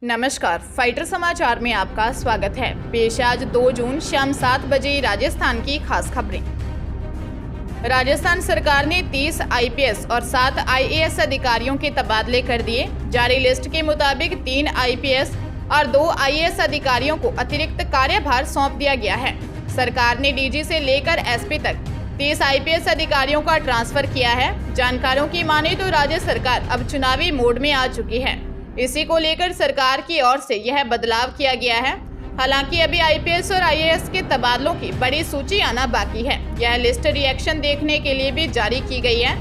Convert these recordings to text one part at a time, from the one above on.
नमस्कार, फाइटर समाचार में आपका स्वागत है। पेश आज 2 जून शाम 7 बजे राजस्थान की खास खबरें। राजस्थान सरकार ने 30 आईपीएस और 7 आईएएस अधिकारियों के तबादले कर दिए। जारी लिस्ट के मुताबिक 3 आईपीएस और 2 आईएएस अधिकारियों को अतिरिक्त कार्यभार सौंप दिया गया है। सरकार ने डीजी से लेकर एसपी तक 30 आईपीएस अधिकारियों का ट्रांसफर किया है। जानकारों की माने तो राज्य सरकार अब चुनावी मोड में आ चुकी है। इसी को लेकर सरकार की ओर से यह बदलाव किया गया है। हालांकि अभी आईपीएस और आईएएस के तबादलों की बड़ी सूची आना बाकी है। यह लिस्ट रिएक्शन देखने के लिए भी जारी की गई है।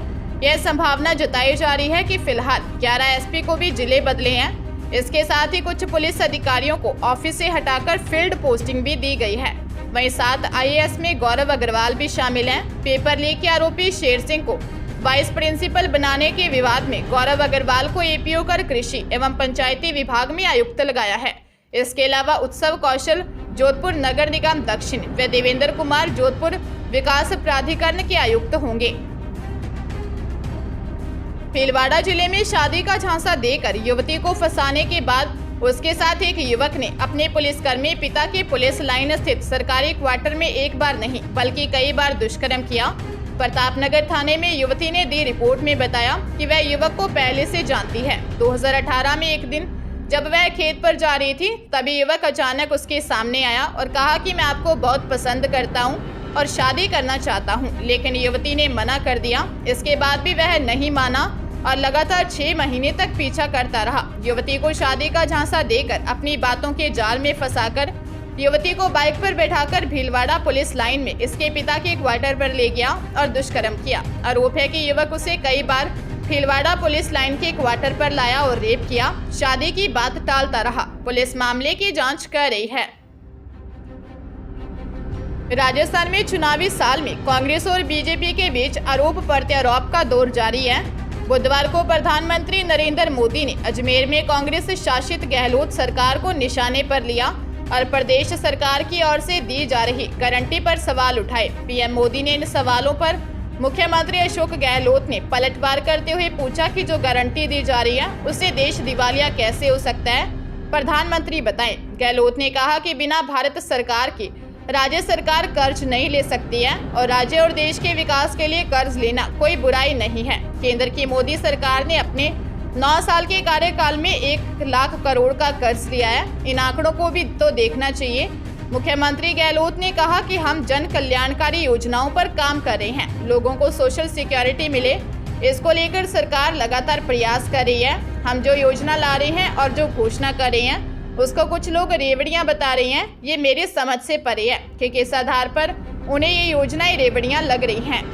यह संभावना जताई जा रही है कि फिलहाल 11 एसपी को भी जिले बदले हैं। इसके साथ ही कुछ पुलिस अधिकारियों को ऑफिस से हटाकर फील्ड पोस्टिंग भी दी गई है। वहीं 7 आईएएस में गौरव अग्रवाल भी शामिल हैं। पेपर लीक के आरोपी शेर सिंह को वाइस प्रिंसिपल बनाने के विवाद में गौरव अग्रवाल को एपीओ कर कृषि एवं पंचायती विभाग में आयुक्त लगाया है। इसके अलावा उत्सव कौशल जोधपुर नगर निगम दक्षिण व देवेंद्र कुमार जोधपुर विकास प्राधिकरण के आयुक्त होंगे। भीलवाड़ा जिले में शादी का झांसा देकर युवती को फंसाने के बाद उसके साथ एक युवक ने अपने पुलिसकर्मी पिता के पुलिस लाइन स्थित सरकारी क्वार्टर में एक बार नहीं बल्कि कई बार दुष्कर्म किया। प्रतापनगर थाने में युवती ने दी रिपोर्ट में बताया कि वह युवक को पहले से जानती है। 2018 में एक दिन जब वह खेत पर जा रही थी तभी युवक अचानक उसके सामने आया और कहा कि मैं आपको बहुत पसंद करता हूं और शादी करना चाहता हूं, लेकिन युवती ने मना कर दिया। इसके बाद भी वह नहीं माना और लगातार 6 महीने तक पीछा करता रहा। युवती को शादी का झांसा देकर अपनी बातों के जाल में फंसाकर युवती को बाइक पर बैठाकर भीलवाड़ा पुलिस लाइन में इसके पिता के क्वार्टर पर ले गया और दुष्कर्म किया। आरोप है कि युवक उसे कई बार भीलवाड़ा पुलिस लाइन के क्वार्टर पर लाया और रेप किया। शादी की बात टालता रहा। पुलिस मामले की जांच कर रही है। राजस्थान में चुनावी साल में कांग्रेस और बीजेपी के बीच आरोप प्रत्यारोप का दौर जारी है। बुधवार को प्रधानमंत्री नरेंद्र मोदी ने अजमेर में कांग्रेस शासित गहलोत सरकार को निशाने पर लिया और प्रदेश सरकार की ओर से दी जा रही गारंटी पर सवाल उठाए। पीएम मोदी ने इन सवालों पर मुख्यमंत्री अशोक गहलोत ने पलटवार करते हुए पूछा कि जो गारंटी दी जा रही है उससे देश दिवालिया कैसे हो सकता है, प्रधानमंत्री बताएं। गहलोत ने कहा कि बिना भारत सरकार के राज्य सरकार कर्ज नहीं ले सकती है और राज्य और देश के विकास के लिए कर्ज लेना कोई बुराई नहीं है। केंद्र की मोदी सरकार ने अपने 9 साल के कार्यकाल में 1 लाख करोड़ का कर्ज लिया है। इन आंकड़ों को भी तो देखना चाहिए। मुख्यमंत्री गहलोत ने कहा कि हम जन कल्याणकारी योजनाओं पर काम कर रहे हैं, लोगों को सोशल सिक्योरिटी मिले, इसको लेकर सरकार लगातार प्रयास कर रही है। हम जो योजना ला रहे हैं और जो घोषणा कर रहे हैं उसको कुछ लोग रेवड़ियां बता रहे हैं। ये मेरे समझ से परे है कि किस आधार पर उन्हें ये योजनाएं रेवड़ियां लग रही हैं।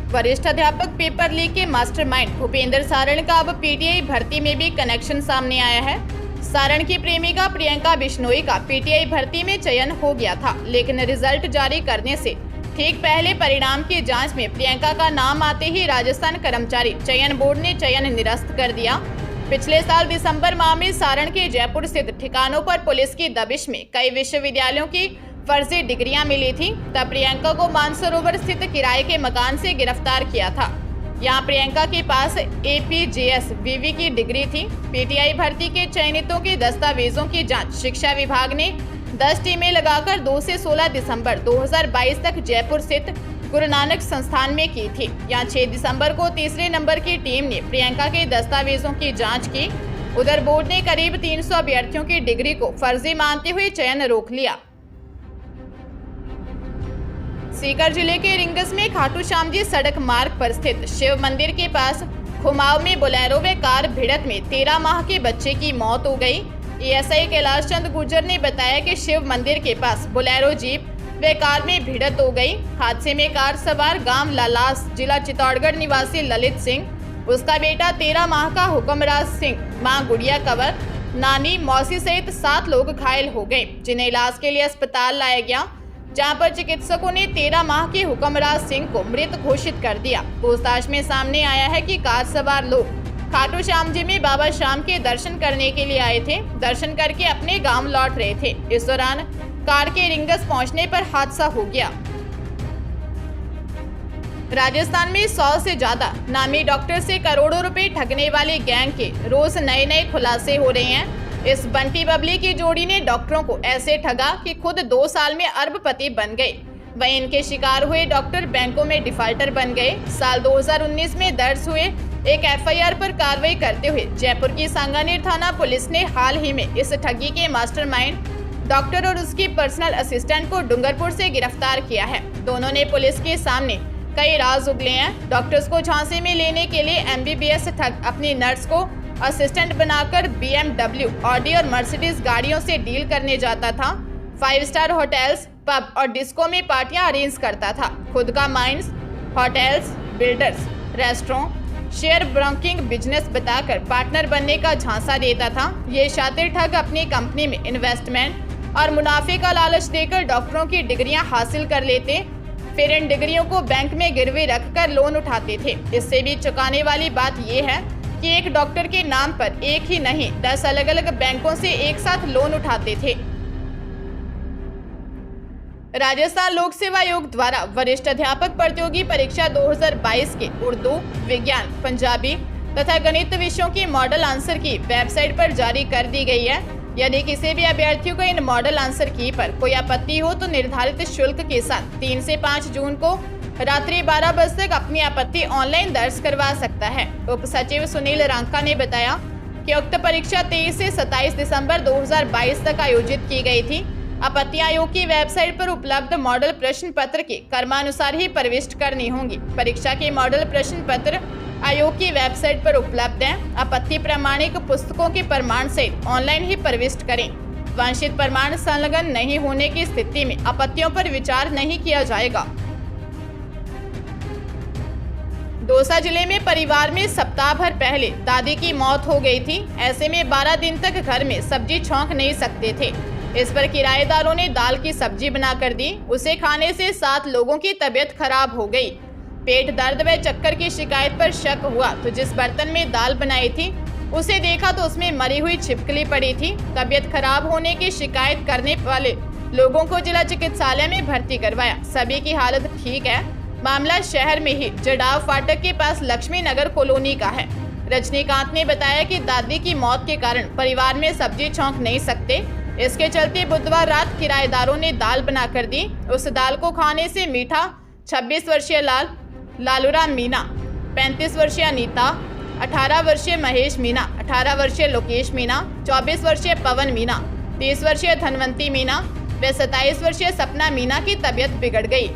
वरिष्ठ अध्यापक पेपर लीक के मास्टरमाइंड भूपेंद्र सारण का अब पीटीआई भर्ती में भी कनेक्शन सामने आया है। सारण की प्रेमिका प्रियंका बिश्नोई का पीटीआई भर्ती में चयन हो गया था, लेकिन रिजल्ट जारी करने से ठीक पहले परिणाम की जांच में प्रियंका का नाम आते ही राजस्थान कर्मचारी चयन बोर्ड ने चयन निरस्त कर दिया। पिछले साल दिसंबर माह में सारण के जयपुर स्थित ठिकानों पर पुलिस की दबिश में कई विश्वविद्यालयों की फर्जी डिग्रियां मिली थी। तब प्रियंका को मानसरोवर स्थित किराए के मकान से गिरफ्तार किया था। यहां प्रियंका के पास एपीजेएस वीवी की डिग्री थी। पीटीआई भर्ती के चयनितों के दस्तावेजों की जांच शिक्षा विभाग ने 10 टीमें लगाकर 2 से 16 दिसंबर 2022 तक जयपुर स्थित गुरु नानक संस्थान में की थी। यहाँ 6 दिसंबर को तीसरे नंबर की टीम ने प्रियंका के दस्तावेजों की जांच की। उधर बोर्ड ने करीब 300 अभ्यर्थियों की डिग्री को फर्जी मानते हुए चयन रोक लिया। सीकर जिले के रिंगस में खाटू श्याम जी सड़क मार्ग पर स्थित शिव मंदिर के पास खुमाव में बोलेरो व कार भिड़ंत में 13 माह के बच्चे की मौत हो गई। एएसआई कैलाश चंद गुर्जर ने बताया कि शिव मंदिर के पास बोलेरो जीप व कार में भिड़ंत हो गई। हादसे में कार सवार गांव लालास जिला चित्तौड़गढ़ निवासी ललित सिंह, उसका बेटा 13 माह का हुक्मराज सिंह, मां गुड़िया कंवर, नानी, मौसी सहित 7 लोग घायल हो गए, जिन्हें इलाज के लिए अस्पताल लाया गया, जहां पर चिकित्सकों ने 13 माह के हुक्मराज सिंह को मृत घोषित कर दिया। पूछताछ में सामने आया है कि कार सवार लोग खाटू श्याम जी में बाबा श्याम के दर्शन करने के लिए आए थे। दर्शन करके अपने गांव लौट रहे थे। इस दौरान कार के रिंगस पहुंचने पर हादसा हो गया। राजस्थान में 100 से ज्यादा नामी डॉक्टर से करोड़ों रुपए ठगने वाले गैंग के रोज नए खुलासे हो रहे हैं। इस बंटी बबली की जोड़ी ने डॉक्टरों को ऐसे ठगा कि खुद 2 साल में अरबपति बन गए। वहीं इनके शिकार हुए डॉक्टर बैंकों में डिफाल्टर बन गए। साल 2019 में दर्ज हुए एक एफआईआर पर कार्रवाई करते हुए जयपुर की सांगानेर थाना पुलिस ने हाल ही में इस ठगी के मास्टरमाइंड डॉक्टर और उसकी पर्सनल असिस्टेंट को डूंगरपुर से गिरफ्तार किया है। दोनों ने पुलिस के सामने कई राज उगले हैं। डॉक्टर्स को झांसे में लेने के लिए एमबीबीएस ठग अपनी नर्स को असिस्टेंट बनाकर BMW, ऑडी और मर्सिडीज गाड़ियों से डील करने जाता था। 5 स्टार होटल्स, पब और डिस्को में पार्टियां अरेंज करता था। खुद का mines, hotels, builders, restaurant, share broking business बताकर पार्टनर बनने का झांसा देता था। ये शातिर ठग अपनी कंपनी में इन्वेस्टमेंट और मुनाफे का लालच देकर डॉक्टरों की डिग्रियां हासिल कर लेते, फिर इन डिग्रियों को बैंक में गिरवी रखकर लोन उठाते थे। इससे भी चौंकाने वाली बात यह है कि एक डॉक्टर के नाम पर एक ही नहीं 10 अलग अलग बैंकों से एक साथ लोन उठाते थे। राजस्थान लोक सेवा आयोग द्वारा वरिष्ठ अध्यापक प्रतियोगी परीक्षा 2022 के उर्दू, विज्ञान, पंजाबी तथा गणित विषयों की मॉडल आंसर की वेबसाइट पर जारी कर दी गई है। यदि किसी भी अभ्यर्थियों को इन मॉडल आंसर की पर कोई आपत्ति हो तो निर्धारित शुल्क के साथ 3 से 5 जून को रात्रि 12 बजे तक अपनी आपत्ति ऑनलाइन दर्ज करवा सकता है। उप सचिव सुनील रांका ने बताया कि उक्त परीक्षा 23 से 27 दिसंबर 2022 तक आयोजित की गई थी। आपत्तियां आयोग की वेबसाइट पर उपलब्ध मॉडल प्रश्न पत्र के क्रमानुसार ही प्रविष्ट करनी होंगी। परीक्षा के मॉडल प्रश्न पत्र आयोग की वेबसाइट पर उपलब्ध हैं। आपत्ति प्रमाणिक पुस्तकों के प्रमाण सहित ऑनलाइन ही प्रविष्ट करें। वांछित प्रमाण संलग्न नहीं होने की स्थिति में आपत्तियों पर विचार नहीं किया जाएगा। दौसा जिले में परिवार में सप्ताह भर पहले दादी की मौत हो गई थी। ऐसे में 12 दिन तक घर में सब्जी छौंक नहीं सकते थे। इस पर किराएदारों ने दाल की सब्जी बनाकर दी। उसे खाने से 7 लोगों की तबीयत खराब हो गई। पेट दर्द व चक्कर की शिकायत पर शक हुआ तो जिस बर्तन में दाल बनाई थी उसे देखा तो उसमें मरी हुई छिपकली पड़ी थी। तबीयत खराब होने की शिकायत करने वाले लोगों को जिला चिकित्सालय में भर्ती करवाया। सभी की हालत ठीक है। मामला शहर में ही जडाव फाटक के पास लक्ष्मी नगर कॉलोनी का है। रजनीकांत ने बताया कि दादी की मौत के कारण परिवार में सब्जी छौंक नहीं सकते। इसके चलते बुधवार रात किराएदारों ने दाल बनाकर दी। उस दाल को खाने से मीठा 26 वर्षीय लालूराम मीना, 35 वर्षीय अनीता, 18 वर्षीय महेश मीना, 18 वर्षीय लोकेश मीना, 24 वर्षीय पवन मीना, 30 वर्षीय धनवंती मीना व 27 वर्षीय सपना मीना की तबीयत बिगड़ गई।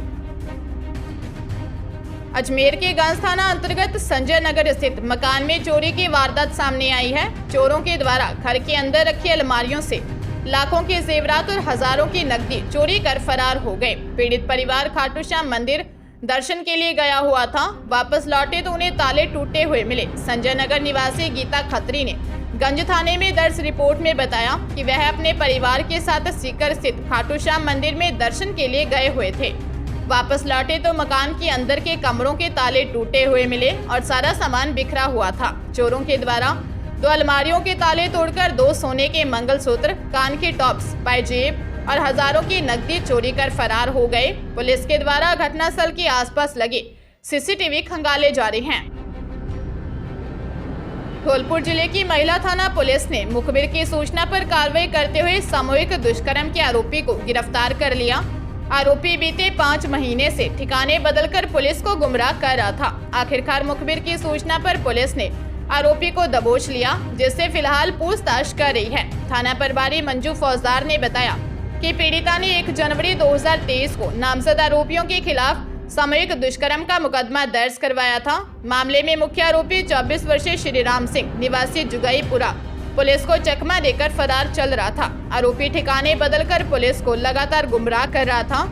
अजमेर के गंज थाना अंतर्गत संजय नगर स्थित मकान में चोरी की वारदात सामने आई है। चोरों के द्वारा घर के अंदर रखी अलमारियों से लाखों के जेवरात और हजारों की नकदी चोरी कर फरार हो गए। पीड़ित परिवार खाटू श्याम मंदिर दर्शन के लिए गया हुआ था। वापस लौटे तो उन्हें ताले टूटे हुए मिले। संजय नगर निवासी गीता खत्री ने गंज थाने में दर्ज रिपोर्ट में बताया कि वह अपने परिवार के साथ सीकर स्थित खाटू श्याम मंदिर में दर्शन के लिए गए हुए थे। वापस लौटे तो मकान के अंदर के कमरों के ताले टूटे हुए मिले और सारा सामान बिखरा हुआ था। चोरों के द्वारा 2 अलमारियों के ताले तोड़कर 2 सोने के मंगलसूत्र, कान के टॉप्स, पायजेब और हजारों की नकदी चोरी कर फरार हो गए। पुलिस के द्वारा घटनास्थल के आसपास लगे सीसीटीवी खंगाले जा रहे हैं। धौलपुर जिले की महिला थाना पुलिस ने मुखबिर की सूचना पर कार्रवाई करते हुए सामूहिक दुष्कर्म के आरोपी को गिरफ्तार कर लिया। आरोपी बीते 5 महीने से ठिकाने बदलकर पुलिस को गुमराह कर रहा था। आखिरकार मुखबिर की सूचना पर पुलिस ने आरोपी को दबोच लिया, जिससे फिलहाल पूछताछ कर रही है। थाना प्रभारी मंजू फौजदार ने बताया कि पीड़िता ने 1 जनवरी 2023 को नामजद आरोपियों के खिलाफ सामूहिक दुष्कर्म का मुकदमा दर्ज करवाया था। मामले में मुख्य आरोपी 24 वर्षीय श्रीराम सिंह निवासी जुगाईपुरा पुलिस को चकमा देकर फरार चल रहा था। आरोपी ठिकाने बदलकर पुलिस को लगातार गुमराह कर रहा था।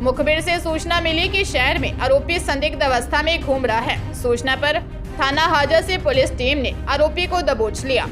मुखबिर से सूचना मिली कि शहर में आरोपी संदिग्ध अवस्था में घूम रहा है। सूचना पर थाना हाजा से पुलिस टीम ने आरोपी को दबोच लिया।